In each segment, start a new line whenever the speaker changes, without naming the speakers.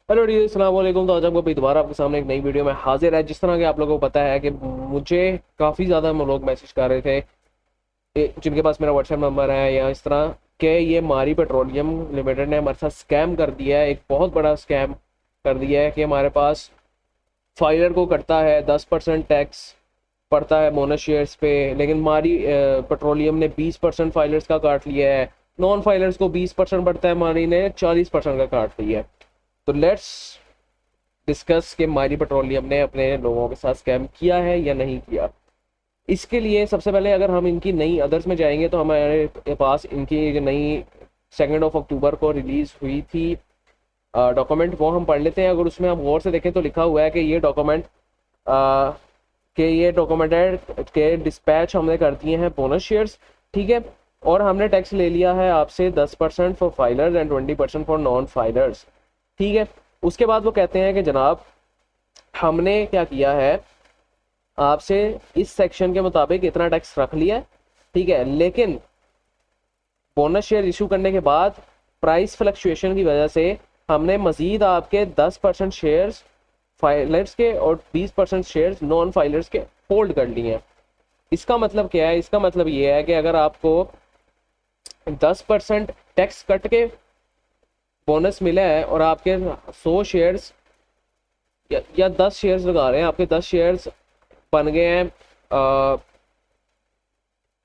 Hello D अस्सलाम वालेकुम। तो आज आपको दोबारा आपके सामने एक नई वीडियो में हाजिर है। जिस तरह के आप लोगों को पता है कि मुझे काफ़ी ज़्यादा लोग मैसेज कर रहे थे जिनके पास मेरा व्हाट्सएप नंबर है या इस तरह के, ये मारी पेट्रोलियम लिमिटेड ने हमारे साथ स्कैम कर दिया है, एक बहुत बड़ा स्कैम कर दिया है कि हमारे पास फाइलर को कटता है 10% टैक्स पड़ता है बोनस शेयर्स पे, लेकिन मारी पेट्रोलियम ने 20% फाइलर्स का काट लिया है। नॉन फाइलर्स को 20% पड़ता है, मारी ने 40% का काट लिया है। तो लेट्स डिस्कस कि मारी पेट्रोलियम ने अपने लोगों के साथ स्कैम किया है या नहीं किया। इसके लिए सबसे पहले अगर हम इनकी नई अदर्स में जाएंगे तो हमारे पास इनकी जो नई 2 अक्टूबर को रिलीज हुई थी डॉक्यूमेंट, वो हम पढ़ लेते हैं। अगर उसमें आप गौर से देखें तो लिखा हुआ है कि ये डॉक्यूमेंट है कि डिस्पैच हमने कर दिए हैं बोनस शेयर्स, ठीक है। और हमने टैक्स ले लिया है आपसे 10% for filers and 20% for non filers, ठीक है। उसके बाद वो कहते हैं कि जनाब हमने क्या किया है, आपसे इस सेक्शन के मुताबिक इतना टैक्स रख लिया है, ठीक है, लेकिन बोनस शेयर इशू करने के बाद प्राइस फ्लक्चुएशन की वजह से हमने मजीद आपके 10% शेयर्स फाइलर्स के और 20% शेयर्स नॉन फाइलर्स के होल्ड कर लिए हैं। इसका मतलब क्या है? इसका मतलब ये है कि अगर आपको 10% टैक्स कट के बोनस मिला है और आपके 100 शेयर्स या 10 शेयर्स लगा रहे हैं, आपके 10 शेयर्स बन गए हैं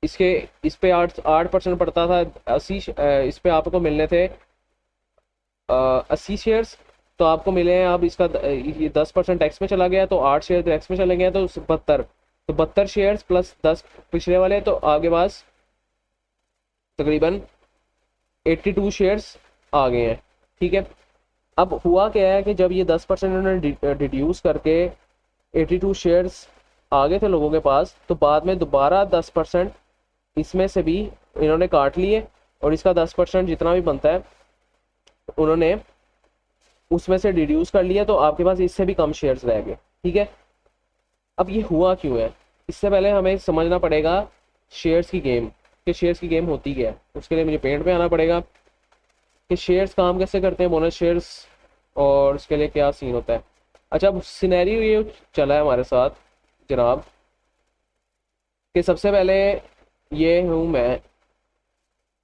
इसके इस पे 8% पड़ता था, 80 इस पे आपको मिलने थे 80 शेयर्स, तो आपको मिले हैं। अब इसका ये 10% टैक्स में चला गया तो 8 शेयर टैक्स में चले गए, तो 72, तो 72 शेयर्स प्लस 10 पिछले वाले, तो आपके पास तकरीबन 82 शेयर्स आ गए हैं, ठीक है। अब हुआ क्या है कि जब ये 10% उन्होंने डिड्यूस करके 82 शेयर्स आ गए थे लोगों के पास, तो बाद में दोबारा 10% इसमें से भी इन्होंने काट लिए और इसका 10% जितना भी बनता है उन्होंने उसमें से डिड्यूस कर लिया, तो आपके पास इससे भी कम शेयर्स रह गए, ठीक है। अब ये हुआ क्यों है? इससे पहले हमें समझना पड़ेगा शेयर्स की गेम, कि शेयर्स की गेम होती क्या है। उसके लिए मुझे पेंट पे आना पड़ेगा कि शेयर्स काम कैसे करते हैं, बोनस शेयर्स, और उसके लिए क्या सीन होता है। अच्छा, अब सिनेरियो ये चला है हमारे साथ जनाब कि सबसे पहले ये हूँ मैं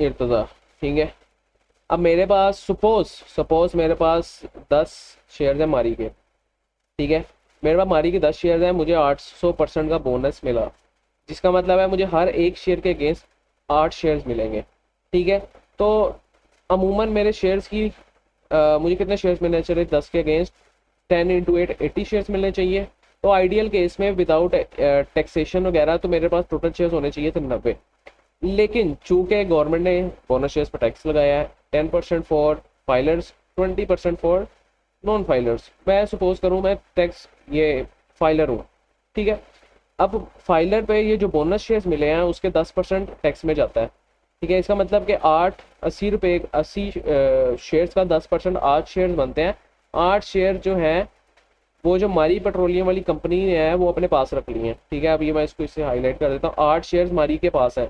इर्तज़ा, ठीक है। अब मेरे पास सपोज सपोज मेरे पास 10 शेयर है मारी के, ठीक है। मेरे पास मारी के 10 शेयर हैं, मुझे 800% का बोनस मिला, जिसका मतलब है मुझे हर एक शेयर के अगेंस्ट 8 शेयर्स मिलेंगे, ठीक है। तो अमूमन मेरे शेयर्स की मुझे कितने शेयर्स मिलने चाहिए? 10 के अगेंस्ट 10 × 8 80 शेयर्स मिलने चाहिए। तो आइडियल केस में विदाउट टैक्सेशन वगैरह तो मेरे पास टोटल शेयर्स होने चाहिए थे 90, लेकिन चूंकि गवर्नमेंट ने बोनस शेयर्स पर टैक्स लगाया है, 10% for filers, 20% for non filers. मैं सपोज करूँ मैं टैक्स ये फाइलर हूँ, ठीक है। अब फाइलर पे ये जो बोनस शेयर्स मिले हैं उसके 10% टैक्स में जाता है, ठीक है। इसका मतलब कि 80 रुपये 80 शेयर्स का 10%, 8 शेयर्स बनते हैं। 8 शेयर जो हैं वो जो मारी पेट्रोलियम वाली कंपनी ने है वो अपने पास रख ली है, ठीक है। अब ये मैं इसको इससे हाईलाइट कर देता हूँ, 8 शेयर्स मारी के पास है,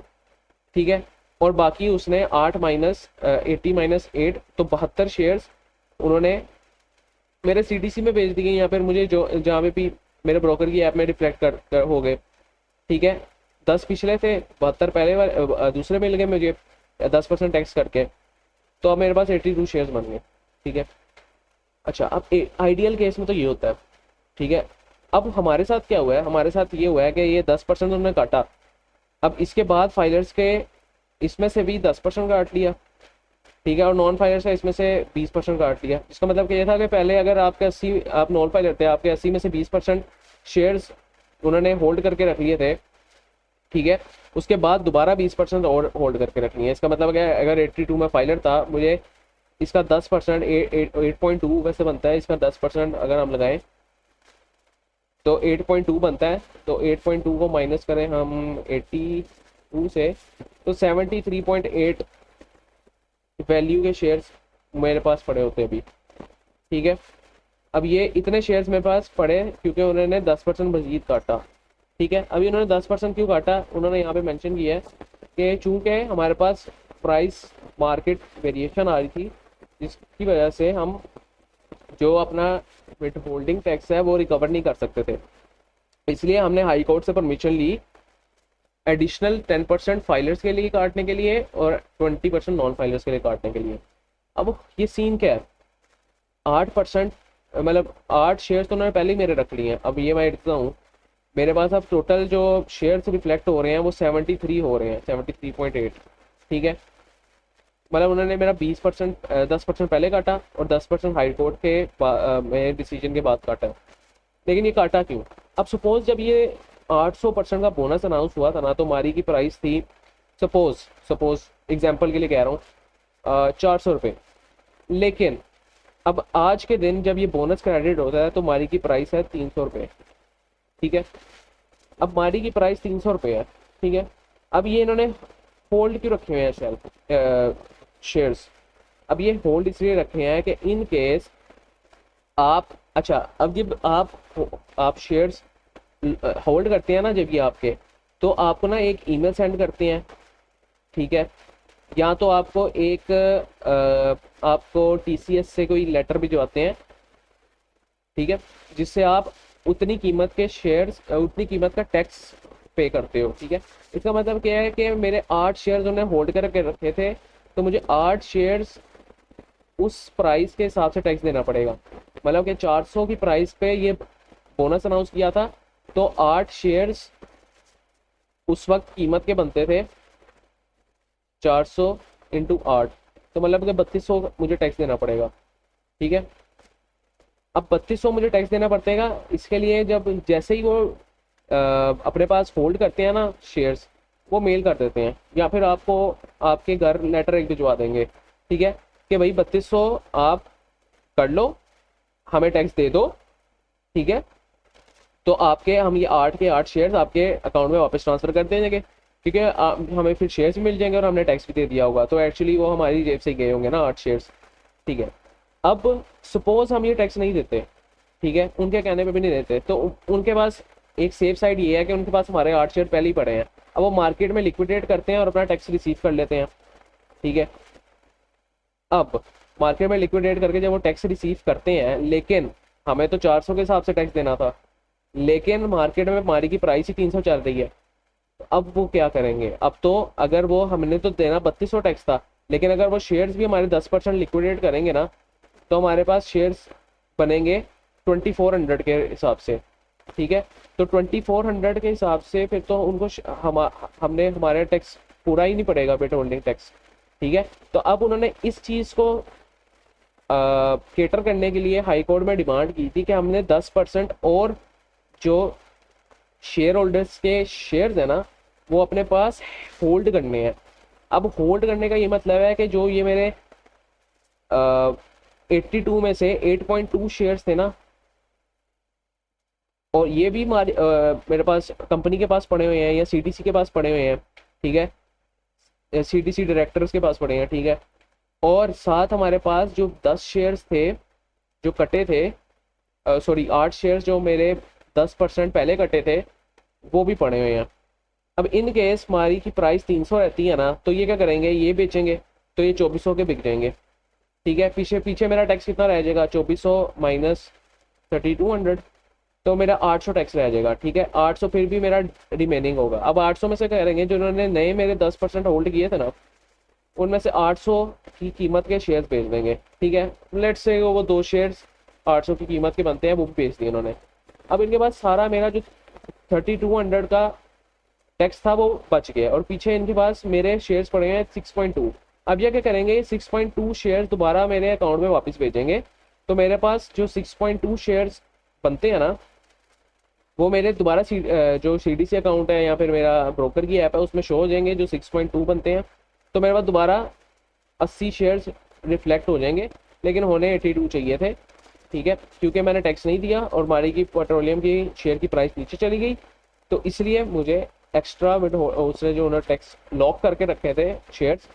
ठीक है। और बाकी उसने 8 माइनस 80 माइनस 8, तो 72 शेयर्स उन्होंने मेरे सीटीसी में भेज दिए, या फिर मुझे जो जहाँ पे भी मेरे ब्रोकर की ऐप में रिफ्लेक्ट कर हो गए, ठीक है। 10 पिछले थे, 72 पहले वाले दूसरे मिल गए मुझे 10% टैक्स करके, तो अब मेरे पास 82 शेयर्स बन गए, ठीक है। अच्छा, अब आइडियल केस में तो ये होता है, ठीक है। अब हमारे साथ क्या हुआ है? हमारे साथ ये हुआ है कि ये 10% उन्होंने काटा, अब इसके बाद फाइलर्स के इसमें से भी 10% काट लिया, ठीक है, और नॉन फाइलर्स का इसमें से 20% काट लिया। इसका मतलब कि ये था कि पहले अगर आपके 80 आप नॉन फाइलर थे, आपके 80 में से 20% शेयर्स उन्होंने होल्ड करके रख लिए थे, ठीक है। उसके बाद दोबारा 20% और होल्ड करके रख लिए। इसका मतलब है अगर 82 में फाइलर था, मुझे इसका 10% 8.2 वैसे बनता है, इसका 10% अगर हम लगाएं तो 8.2 बनता है। तो 8.2 को माइनस करें हम 82 से, तो 73.8 वैल्यू के शेयर्स मेरे पास पड़े होते हैं अभी, ठीक है। अब ये इतने शेयर्स मेरे पास पड़े क्योंकि उन्होंने 10% मजीद काटा, ठीक है। अभी उन्होंने 10% क्यों काटा? उन्होंने यहाँ पे मेंशन किया है कि चूंकि हमारे पास प्राइस मार्केट वेरिएशन आ रही थी, जिसकी वजह से हम जो अपना विद होल्डिंग टैक्स है वो रिकवर नहीं कर सकते थे, इसलिए हमने हाई कोर्ट से परमिशन ली एडिशनल 10% फाइलर्स के लिए काटने के लिए और 20% नॉन फाइलर्स के लिए काटने के लिए। अब ये सीन क्या है, 8%, मतलब 8 शेयर्स तो उन्होंने पहले ही मेरे रख लिए हैं। अब ये मैं देखता हूँ मेरे पास अब टोटल जो शेयर्स रिफ्लेक्ट हो रहे हैं वो 73 हो रहे हैं, 73.8। ठीक है, मतलब उन्होंने मेरा 20% 10% पहले काटा और 10% हाई कोर्ट के मेरे डिसीजन के बाद काटा। लेकिन ये काटा क्यों? अब सपोज जब ये 800% का बोनस अनाउंस हुआ था ना, तो हमारी की प्राइस थी, सपोज सपोज एग्जाम्पल के लिए कह रहा हूँ, 400 रुपये। लेकिन अब आज के दिन जब ये बोनस क्रेडिट होता है तो हमारी की प्राइस है 300 रुपये। ठीक है, अब हमारी की प्राइस 300 रुपये है। ठीक है, अब ये इन्होंने होल्ड क्यों रखे हुए हैं शेयर्स? अब ये होल्ड इसलिए रखे हैं कि इन केस आप, अच्छा अब जब आप शेयर्स होल्ड करते हैं ना, जब ये आपके, तो आपको ना एक ईमेल सेंड करते हैं। ठीक है, या तो आपको एक आपको टीसीएस से कोई लेटर भिजवाते हैं। ठीक है, जिससे आप उतनी कीमत के शेयर्स, उतनी कीमत का टैक्स पे करते हो। ठीक है, इसका मतलब क्या है कि मेरे 8 शेयर्स उन्होंने होल्ड करके रखे थे, तो मुझे 8 शेयर्स उस प्राइस के हिसाब से टैक्स देना पड़ेगा। मतलब कि 400 की प्राइस पे ये बोनस अनाउंस किया था, तो 8 शेयर्स उस वक्त कीमत के बनते थे 400 इंटू 8, तो मतलब कि 3200 मुझे टैक्स देना पड़ेगा। ठीक है, अब 3200 मुझे टैक्स देना पड़ेगा। इसके लिए जब जैसे ही वो अपने पास होल्ड करते हैं ना शेयर्स, वो मेल कर देते हैं या फिर आपको आपके घर लेटर एक भिजवा देंगे। ठीक है, कि भाई 3200 आप कर लो, हमें टैक्स दे दो। ठीक है, तो आपके हम ये 8 के 8 शेयर्स आपके अकाउंट में वापस ट्रांसफर कर देंगे, क्योंकि हमें फिर शेयर्स भी मिल जाएंगे और हमने टैक्स भी दे दिया होगा, तो एक्चुअली वो हमारी जेब से गए होंगे ना 8 शेयर्स। ठीक है, अब सपोज हम ये टैक्स नहीं देते, ठीक है, उनके कहने पे भी नहीं देते, तो उनके पास एक सेफ साइड ये है कि उनके पास हमारे 8 शेयर पहले ही पड़े हैं। अब वो मार्केट में लिक्विडेट करते हैं और अपना टैक्स रिसीव कर लेते हैं। ठीक है, अब मार्केट में लिक्विडेट करके जब वो टैक्स रिसीव करते हैं, लेकिन हमें तो 400 के हिसाब से टैक्स देना था, लेकिन मार्केट में हमारी की प्राइस ही 300 चल रही है। तो अब वो क्या करेंगे? अब तो अगर वो, हमने तो देना 3200 टैक्स था, लेकिन अगर वो शेयर्स भी हमारे 10% लिक्विडेट करेंगे ना, तो हमारे पास शेयर्स बनेंगे 2400 के हिसाब से। ठीक है, तो 2400 के हिसाब से फिर तो उनको हमने हमारा टैक्स पूरा ही नहीं पड़ेगा, बेट होल्डिंग टैक्स। ठीक है, तो अब उन्होंने इस चीज़ को केटर करने के लिए हाई कोर्ट में डिमांड की थी कि हमने 10% और जो शेयर होल्डर्स के शेयर्स है ना, वो अपने पास होल्ड करने हैं। अब होल्ड करने का ये मतलब है कि जो ये मेरे 82 में से 8.2 शेयर्स थे ना, और ये भी मेरे पास कंपनी के पास पड़े हुए हैं या सीटीसी के पास पड़े हुए हैं। ठीक है, सीटीसी डायरेक्टर्स के पास पड़े हैं। ठीक है, और साथ हमारे पास जो 10 शेयर्स थे जो कटे थे, सॉरी 8 शेयर्स जो मेरे 10% पहले कटे थे, वो भी पड़े हुए हैं। अब इन केस हमारी की प्राइस 300 रहती है ना, तो ये क्या करेंगे, ये बेचेंगे, तो ये 2400 के बिक जाएंगे। ठीक है, पीछे पीछे मेरा टैक्स कितना रह जाएगा, 2400 माइनस 3200, तो मेरा 800 टैक्स रह जाएगा। ठीक है, 800 फिर भी मेरा रिमेनिंग होगा। अब 800 में से करेंगे जो उन्होंने नए मेरे 10% होल्ड किए थे ना, उनमें से 800 की कीमत के शेयर्स बेच देंगे। ठीक है, लेट्स से वो 2 शेयर्स 800 की कीमत के बनते हैं, वो भी बेच दिए उन्होंने। अब इनके पास सारा मेरा जो 3200 का टैक्स था वो बच गया, और पीछे इनके पास मेरे शेयर्स पड़े हैं 6.2। अब ये क्या करेंगे, 6.2 शेयर्स दोबारा मेरे अकाउंट में वापस भेजेंगे, तो मेरे पास जो 6.2 शेयर्स बनते हैं ना, वो मेरे दोबारा जो सीडीसी अकाउंट है या फिर मेरा ब्रोकर की ऐप है उसमें शो हो जाएंगे, जो 6.2 बनते हैं, तो मेरे पास दोबारा 80 शेयर्स रिफ्लेक्ट हो जाएंगे, लेकिन होने 82 चाहिए थे। ठीक है, क्योंकि मैंने टैक्स नहीं दिया और हमारी की पेट्रोलियम की शेयर की प्राइस नीचे चली गई, तो इसलिए मुझे एक्स्ट्रा उसने जो उन्होंने टैक्स लॉक करके रखे थे शेयर्स,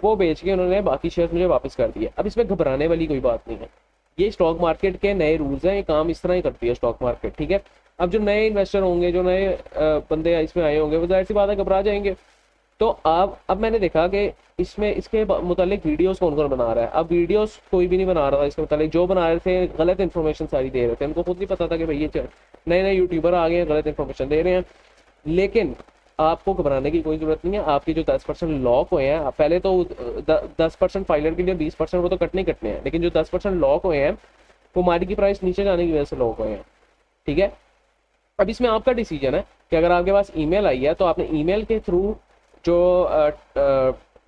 वो बेच के उन्होंने बाकी शेयर्स मुझे वापस कर दिए। अब इसमें घबराने वाली कोई बात नहीं है, ये स्टॉक मार्केट के नए रूल्स हैं, ये काम इस तरह ही करती है स्टॉक मार्केट। ठीक है, अब जो नए इन्वेस्टर होंगे, जो नए बंदे इसमें आए होंगे, वो जाहिर सी बात है घबरा जाएंगे। तो अब मैंने देखा कि इसमें इसके मुतालिक वीडियोस कौन कौन बना रहा है। अब वीडियोस कोई भी नहीं बना रहा था इसके मुतालिक, जो बना रहे थे गलत इन्फॉर्मेशन सारी दे रहे थे, उनको खुद नहीं पता था कि भाई ये नए नए यूट्यूबर आ गए हैं, गलत इन्फॉर्मेशन दे रहे हैं। लेकिन आपको घबराने की कोई जरूरत नहीं है। आपकी जो 10% लॉक हुए हैं, पहले तो 10% फाइलर के लिए 20% वो तो कटने ही कटने हैं, लेकिन जो 10% लॉक हुए हैं वो मार्केट की प्राइस नीचे जाने की वजह से लॉक हुए हैं, ठीक है। अब इसमें आपका डिसीजन है कि अगर आपके पास ईमेल आई है तो आपने ईमेल के थ्रू जो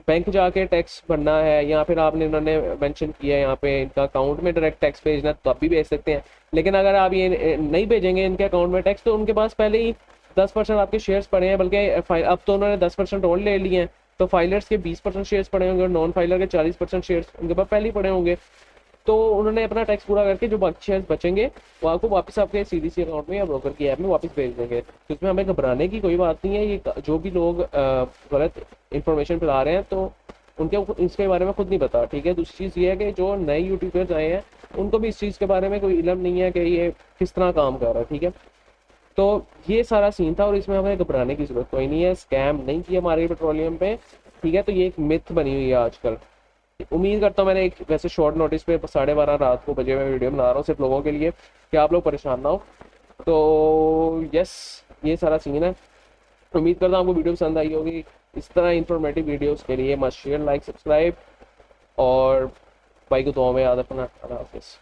बैंक जाके टैक्स भरना है, या फिर आपने उन्होंने मेंशन किया है यहाँ पे इनका अकाउंट में डायरेक्ट टैक्स भेजना है तो आप भी भेज सकते हैं। लेकिन अगर आप ये नहीं भेजेंगे इनके अकाउंट में टैक्स, तो उनके पास पहले ही 10% आपके शेयर्स पड़े हैं, बल्कि अब तो उन्होंने 10% और ले लिए हैं, तो फाइलर्स के 20% शेयर्स पड़े होंगे और नॉन फाइलर के 40% शेयर्स उनके पास पहले ही पड़े होंगे। तो उन्होंने अपना टैक्स पूरा करके जो बाकी शेयर्स बचेंगे वो आपको वापस आपके सीडीसी अकाउंट में या ब्रोकर की ऐप में वापस भेज देंगे। तो इसमें हमें घबराने की कोई बात नहीं है। ये जो भी लोग गलत इंफॉर्मेशन फैला रहे हैं तो उनके इसके बारे में खुद नहीं पता, ठीक है। दूसरी चीज़ ये है कि जो नए यूट्यूबर्स आए हैं उनको भी इस चीज़ के बारे में कोई इल्म नहीं है कि ये किस तरह काम कर रहा है, ठीक है। तो ये सारा सीन था और इसमें हमें घबराने की जरूरत कोई नहीं है। स्कैम नहीं किया मार्केट पेट्रोलियम पे, ठीक है। तो ये एक मिथ बनी हुई है आजकल। उम्मीद करता हूँ मैंने एक वैसे शॉर्ट नोटिस पे 12:30 रात को बजे मैं वीडियो बना रहा हूँ सिर्फ लोगों के लिए कि आप लोग परेशान ना हो। तो यस, ये सारा सीन है। उम्मीद करता हूँ आपको वीडियो पसंद आई होगी। इस तरह इंफॉर्मेटिव वीडियोस के लिए मस्ट शेयर, लाइक, सब्सक्राइब और भाई को दुआ में याद रखना। अल्लाह हाफिज़।